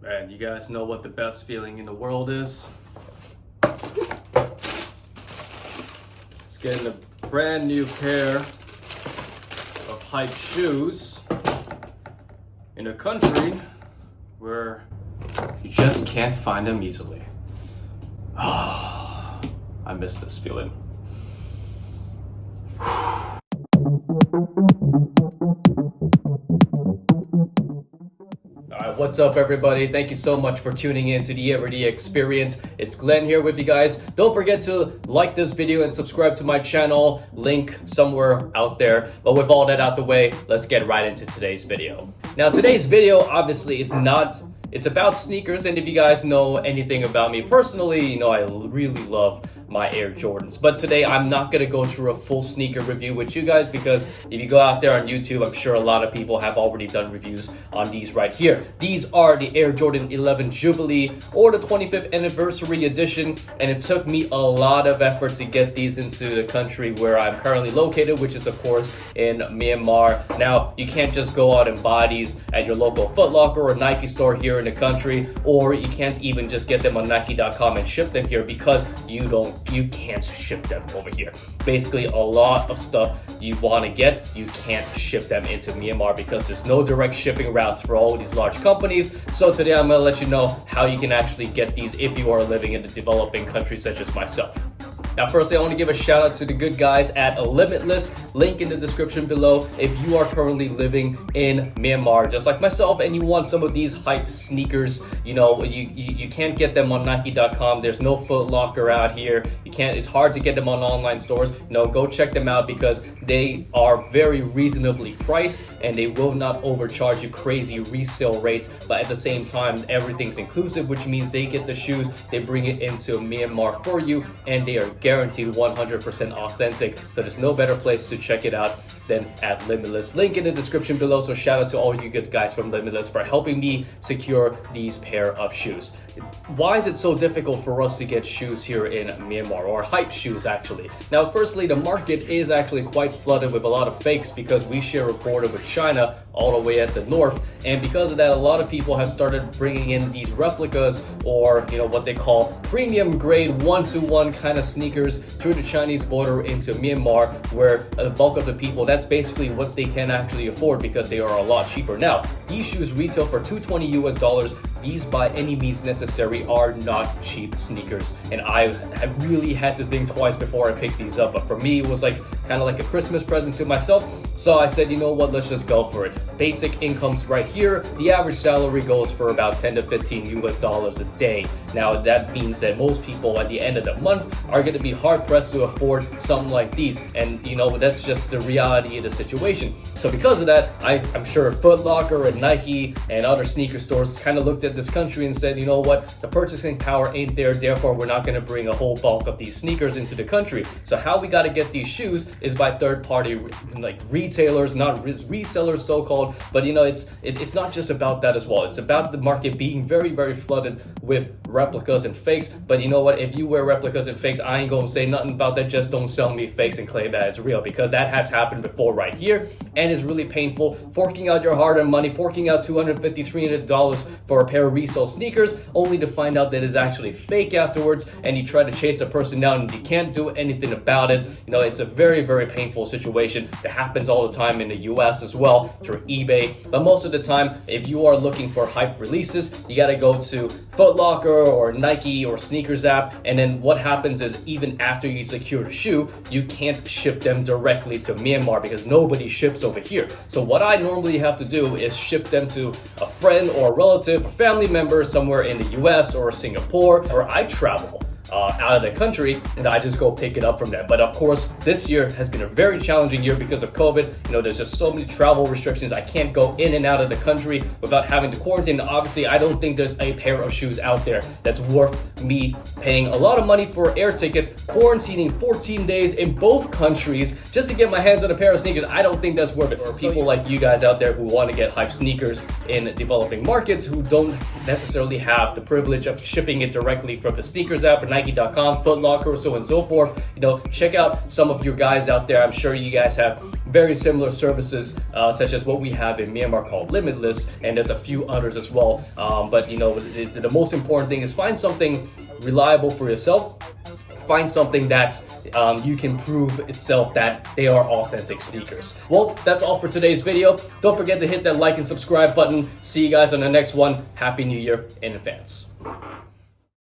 Man, you guys know what the best feeling in the world is? It's getting a brand new pair of hype shoes in a country where you just can't find them easily. I miss this feeling. Alright, what's up everybody? Thank you so much for tuning in to the Everyday Experience. It's Glenn here with you guys. Don't forget to like this video and subscribe to my channel. Link somewhere out there. But with all that out the way, let's get right into today's video. Now today's video obviously is it's about sneakers, and if you guys know anything about me personally, you know I really love my Air Jordans. But today I'm not going to go through a full sneaker review with you guys, because if you go out there on YouTube, I'm sure a lot of people have already done reviews on these right here. These are the Air Jordan 11 Jubilee, or the 25th anniversary edition, and it took me a lot of effort to get these into the country where I'm currently located, which is of course in Myanmar. Now you can't just go out and buy these at your local Foot Locker or Nike store here in the country, or you can't even just get them on Nike.com and ship them here, because you can't ship them over here. Basically, a lot of stuff you want to get, you can't ship them into Myanmar because there's no direct shipping routes for all of these large companies. So today I'm going to let you know how you can actually get these if you are living in a developing country such as myself. Now, firstly, I want to give a shout out to the good guys at Limitless. Link in the description below. If you are currently living in Myanmar, just like myself, and you want some of these hype sneakers, you know, you can't get them on Nike.com. There's no Foot Locker out here. It's hard to get them on online stores. No, go check them out, because they are very reasonably priced and they will not overcharge you crazy resale rates. But at the same time, everything's inclusive, which means they get the shoes, they bring it into Myanmar for you, and they are guaranteed 100% authentic. So there's no better place to check it out than at Limitless. Link in the description below. So shout out to all you good guys from Limitless for helping me secure these pair of shoes. Why is it so difficult for us to get shoes here in Myanmar, or hype shoes actually? Now, firstly, the market is actually quite flooded with a lot of fakes, because we share a border with China all the way at the north, and because of that, a lot of people have started bringing in these replicas, or you know what they call premium grade one-to-one kind of sneakers through the Chinese border into Myanmar, where the bulk of the people, that's basically what they can actually afford, because they are a lot cheaper. Now, these shoes retail for $220 US. These by any means necessary are not cheap sneakers, and I really had to think twice before I picked these up. But for me, it was like kind of like a Christmas present to myself. So I said, you know what, let's just go for it. Basic incomes right here. The average salary goes for about 10 to 15 US a day. Now that means that most people at the end of the month are going to be hard pressed to afford something like these, and you know that's just the reality of the situation. So because of that, I'm sure Foot Locker and Nike and other sneaker stores kind of looked at this country and said, you know what, the purchasing power ain't there, therefore we're not going to bring a whole bulk of these sneakers into the country. So how we got to get these shoes is by third-party like retailers, not resellers so-called. But you know, it's not just about that as well. It's about the market being very, very flooded with replicas and fakes. But you know what, if you wear replicas and fakes, I ain't gonna say nothing about that. Just don't sell me fakes and claim that it's real, because that has happened before right here, and it's really painful forking out your hard-earned money, forking out $250, $300 for a pair of resale sneakers, only to find out that it's actually fake afterwards, and you try to chase a person down and you can't do anything about it. You know, it's a very, very painful situation that happens all the time in the US as well through eBay. But most of the time, if you are looking for hype releases, you got to go to Foot Locker or Nike or Sneakers app, and then what happens is, even after you secure the shoe, you can't ship them directly to Myanmar because nobody ships over here. So what I normally have to do is ship them to a friend or a relative or family member somewhere in the US or Singapore, or I travel out of the country and I just go pick it up from them. But of course, this year has been a very challenging year because of COVID. You know, there's just so many travel restrictions. I can't go in and out of the country without having to quarantine. Obviously, I don't think there's a pair of shoes out there that's worth me paying a lot of money for air tickets, quarantining 14 days in both countries just to get my hands on a pair of sneakers. I don't think that's worth it for people like you guys out there who want to get hype sneakers in developing markets, who don't necessarily have the privilege of shipping it directly from the Sneakers app or Nike.com, Foot Locker, so on and so forth. You know, check out some of your guys out there. I'm sure you guys have very similar services, such as what we have in Myanmar called Limitless, and there's a few others as well. But you know, the most important thing is find something reliable for yourself. Find something that you can prove itself that they are authentic sneakers. Well, that's all for today's video. Don't forget to hit that like and subscribe button. See you guys on the next one. Happy New Year in advance.